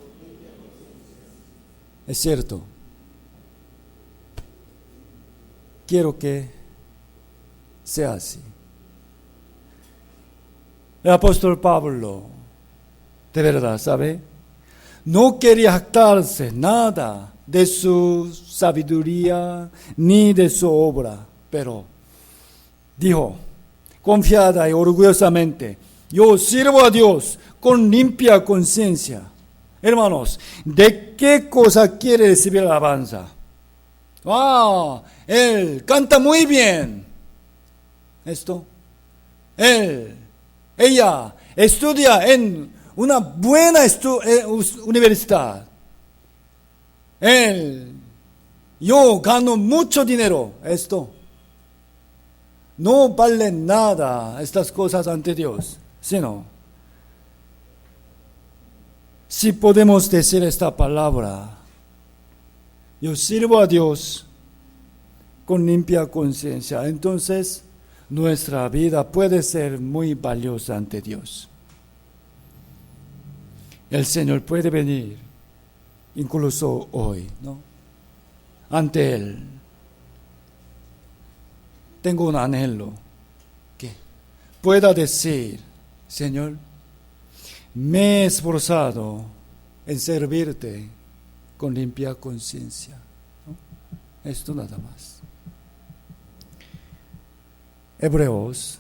Es cierto. Quiero que sea así. El apóstol Pablo, de verdad, ¿sabe? No quería jactarse nada de su sabiduría ni de su obra, pero dijo, confiada y orgullosamente, yo sirvo a Dios con limpia conciencia. Hermanos, ¿de qué cosa quiere recibir alabanza? Él canta muy bien. Ella estudia en una buena universidad. Yo gano mucho dinero. No vale nada estas cosas ante Dios, sino si podemos decir esta palabra, yo sirvo a Dios con limpia conciencia, entonces nuestra vida puede ser muy valiosa ante Dios. El Señor puede venir, incluso hoy, ¿no? Ante Él. Tengo un anhelo que pueda decir, Señor, me he esforzado en servirte con limpia conciencia, ¿no? Esto nada más. Hebreos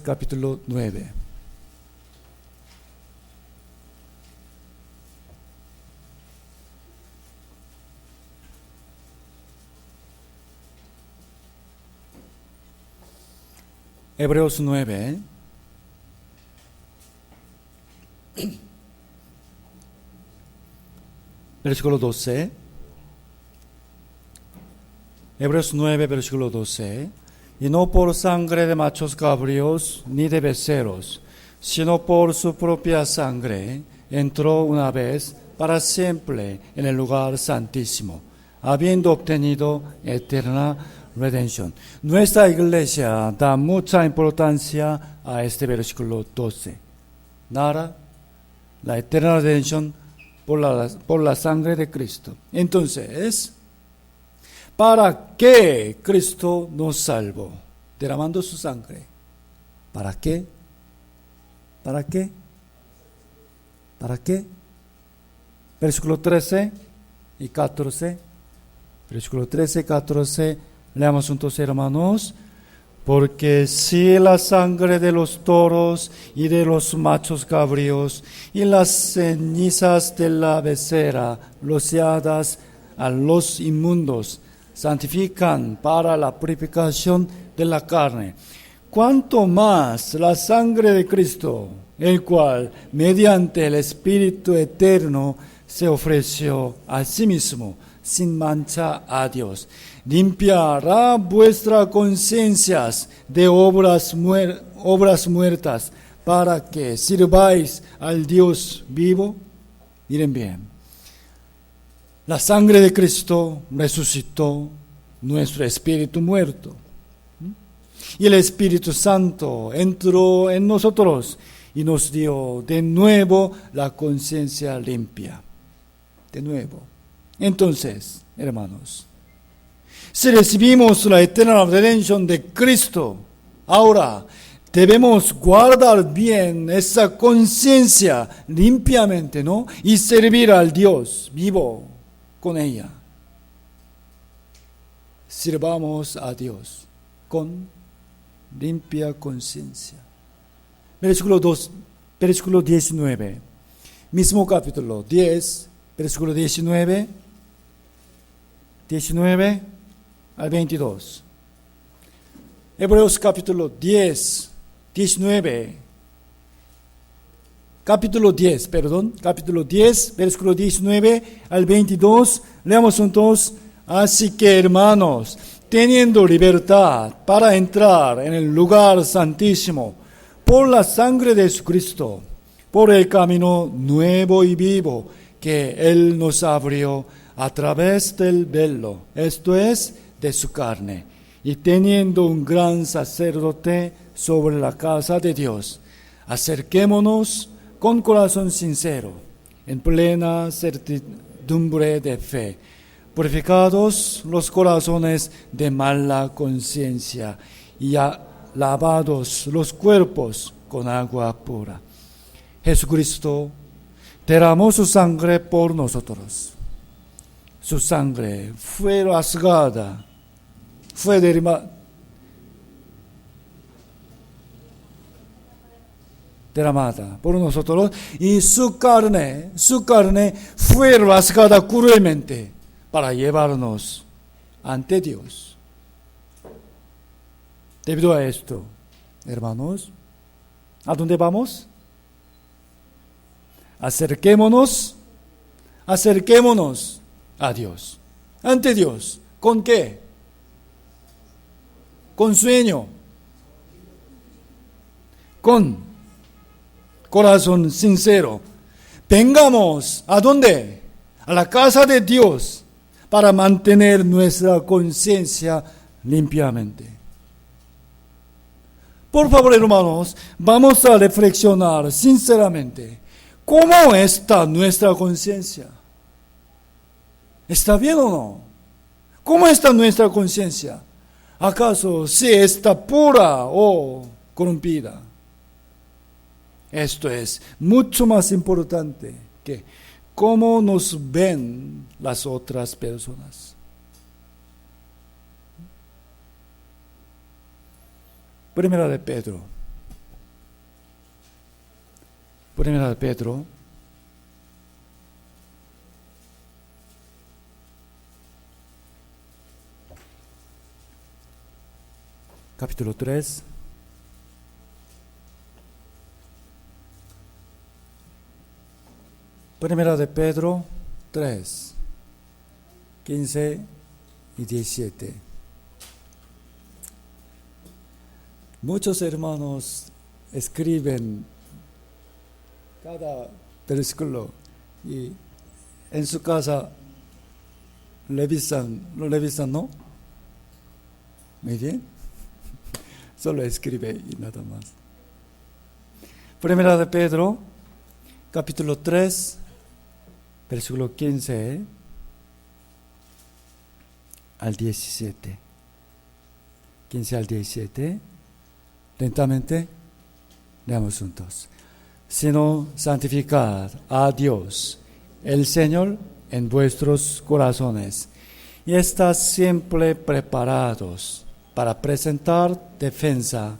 capítulo 9. Hebreos 9. Versículo 12. Hebreos 9, versículo 12. Y no por sangre de machos cabríos ni de becerros, sino por su propia sangre, entró una vez para siempre en el lugar santísimo, habiendo obtenido eterna redención. Nuestra iglesia da mucha importancia a este versículo 12. Narra la eterna redención por la sangre de Cristo. Entonces, ¿para qué Cristo nos salvó? Derramando su sangre. ¿Para qué? ¿Para qué? ¿Para qué? Versículo 13 y 14. Versículo 13 y 14. Leamos juntos, hermanos. Porque si la sangre de los toros y de los machos cabríos y las cenizas de la becerra rociadas a los inmundos santifican para la purificación de la carne, cuánto más la sangre de Cristo, el cual mediante el Espíritu eterno se ofreció a sí mismo sin mancha a Dios, limpiará vuestras conciencias de obras muertas para que sirváis al Dios vivo. Miren bien, la sangre de Cristo resucitó nuestro espíritu muerto. Y el Espíritu Santo entró en nosotros y nos dio de nuevo la conciencia limpia. De nuevo. Entonces, hermanos, si recibimos la eterna redención de Cristo, ahora debemos guardar bien esa conciencia limpiamente, ¿no? Y servir al Dios vivo con ella. Sirvamos a Dios con limpia conciencia. Versículo 19. Mismo capítulo 10, versículo 19 al 22. Hebreos capítulo 10, 19. Capítulo 10, versículo 19 al 22. Leamos juntos. Así que, hermanos, teniendo libertad para entrar en el lugar santísimo por la sangre de Jesucristo, por el camino nuevo y vivo que Él nos abrió a través del velo, esto es, de su carne, y teniendo un gran sacerdote sobre la casa de Dios, acerquémonos con corazón sincero, en plena certidumbre de fe, purificados los corazones de mala conciencia y lavados los cuerpos con agua pura. Jesucristo derramó su sangre por nosotros. Su sangre fue rasgada, fue derramada por nosotros, y su carne fue rasgada cruelmente para llevarnos ante Dios. Debido a esto, hermanos, ¿a dónde vamos? Acerquémonos a Dios, ante Dios. ¿Con qué? Con sueño, con corazón sincero. Vengamos, ¿a dónde? A la casa de Dios, para mantener nuestra conciencia limpiamente. Por favor, hermanos, vamos a reflexionar sinceramente. ¿Cómo está nuestra conciencia? ¿Está bien o no? ¿Cómo está nuestra conciencia? ¿Acaso si está pura o corrompida? Esto es mucho más importante que cómo nos ven las otras personas. Primera de Pedro, capítulo 3. Primera de Pedro 3, 15 y 17. Muchos hermanos escriben cada versículo y en su casa lo revisan, ¿no? Muy bien. Solo escribe y nada más. Primera de Pedro, capítulo 3, versículo 15 al 17. 15 al 17. Lentamente, leamos juntos. Sino santificad a Dios, el Señor, en vuestros corazones, y estad siempre preparados para presentar defensa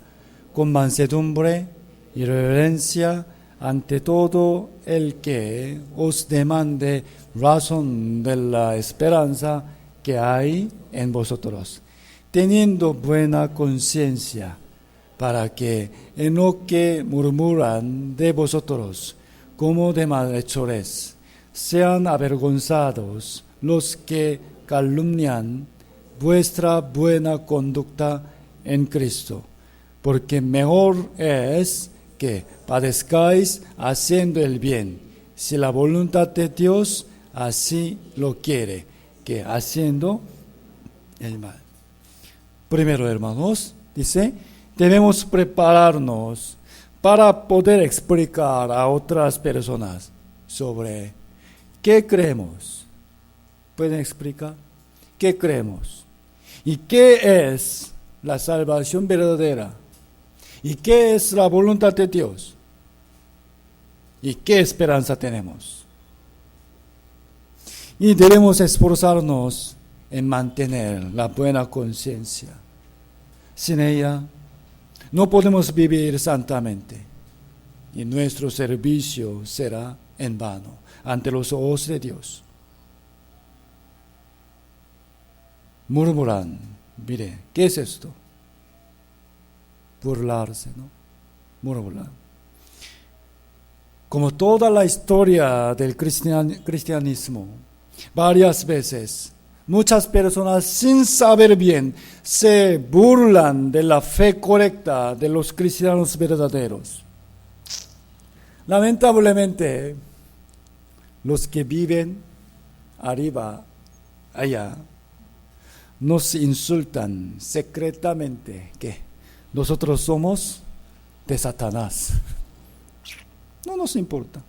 con mansedumbre y reverencia ante todo el que os demande razón de la esperanza que hay en vosotros, teniendo buena conciencia, para que en lo que murmuran de vosotros como de malhechores sean avergonzados los que calumnian vuestra buena conducta en Cristo, porque mejor es que padezcáis haciendo el bien, si la voluntad de Dios así lo quiere, que haciendo el mal. Primero, hermanos, dice, debemos prepararnos para poder explicar a otras personas sobre qué creemos. ¿Pueden explicar? ¿Qué creemos? ¿Y qué es la salvación verdadera? ¿Y qué es la voluntad de Dios? ¿Y qué esperanza tenemos? Y debemos esforzarnos en mantener la buena conciencia. Sin ella, no podemos vivir santamente y nuestro servicio será en vano ante los ojos de Dios. Murmuran, mire, ¿qué es esto? Burlarse, ¿no? Murmuran. Como toda la historia del cristianismo, varias veces, muchas personas sin saber bien se burlan de la fe correcta de los cristianos verdaderos. Lamentablemente, los que viven arriba, allá, nos insultan secretamente que nosotros somos de Satanás. No nos importa.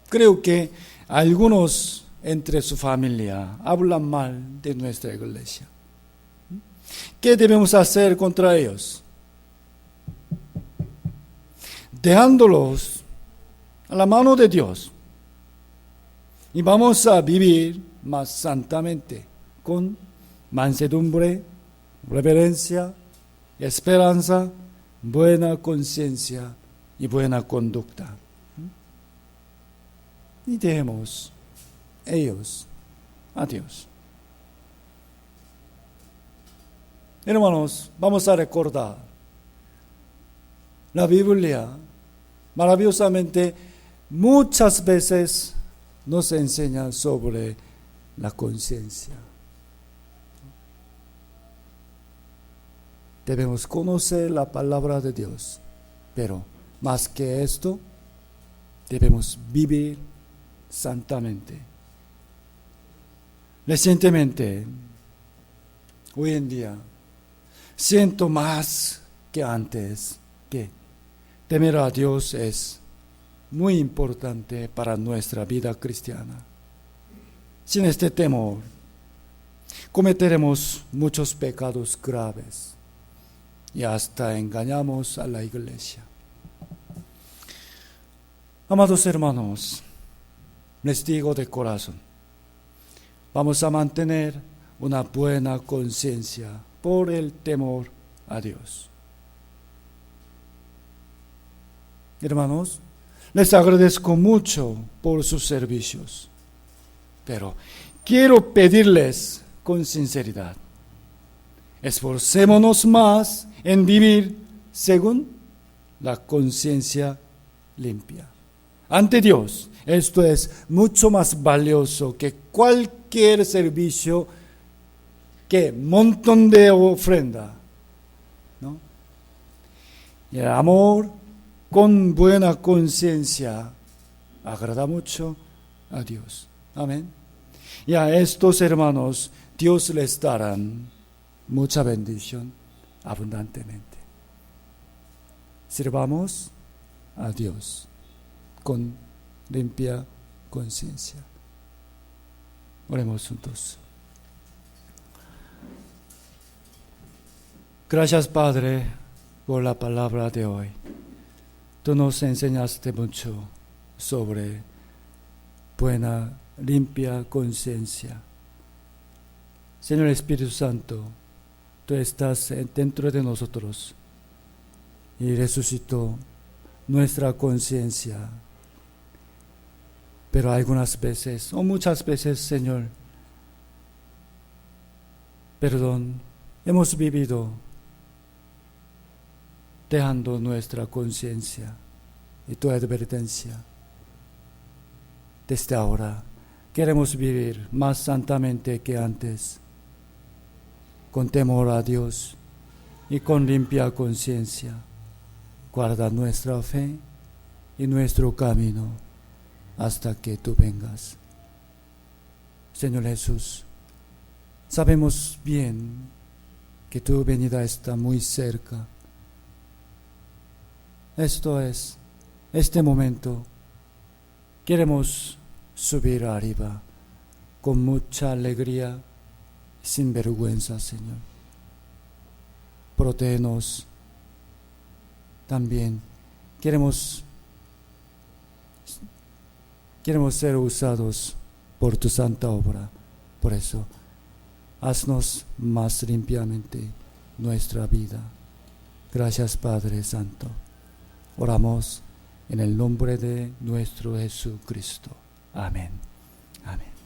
Creo que algunos entre su familia hablan mal de nuestra iglesia. ¿Qué debemos hacer contra ellos? Dejándolos a la mano de Dios. Y vamos a vivir más santamente, con mansedumbre, reverencia, esperanza, buena conciencia y buena conducta. Y dejemos ellos a Dios. Hermanos, vamos a recordar la Biblia maravillosamente muchas veces nos enseña sobre la conciencia. Debemos conocer la palabra de Dios, pero más que esto, debemos vivir santamente. Recientemente, hoy en día, siento más que antes que temer a Dios es muy importante para nuestra vida cristiana. Sin este temor, cometeremos muchos pecados graves y hasta engañamos a la iglesia. Amados hermanos, les digo de corazón, vamos a mantener una buena conciencia por el temor a Dios. Hermanos, les agradezco mucho por sus servicios, pero quiero pedirles con sinceridad, esforcémonos más en vivir según la conciencia limpia. Ante Dios, esto es mucho más valioso que cualquier servicio, que montón de ofrenda, ¿no? Y el amor con buena conciencia agrada mucho a Dios. Amén. Y a estos hermanos, Dios les dará mucha bendición abundantemente. Sirvamos a Dios con limpia conciencia. Oremos juntos. Gracias, Padre, por la palabra de hoy. Tú nos enseñaste mucho sobre buena, limpia conciencia. Señor Espíritu Santo, tú estás dentro de nosotros y resucitó nuestra conciencia. Pero algunas veces, o muchas veces, Señor, perdón, hemos vivido dejando nuestra conciencia y tu advertencia. Desde ahora queremos vivir más santamente que antes, con temor a Dios y con limpia conciencia, guarda nuestra fe y nuestro camino hasta que tú vengas. Señor Jesús, sabemos bien que tu venida está muy cerca. Esto es, este momento, queremos subir arriba con mucha alegría, sin vergüenza, Señor. Protégenos. También queremos ser usados por tu santa obra. Por eso, haznos más limpiamente nuestra vida. Gracias, Padre Santo. Oramos en el nombre de nuestro Jesucristo. Amén. Amén.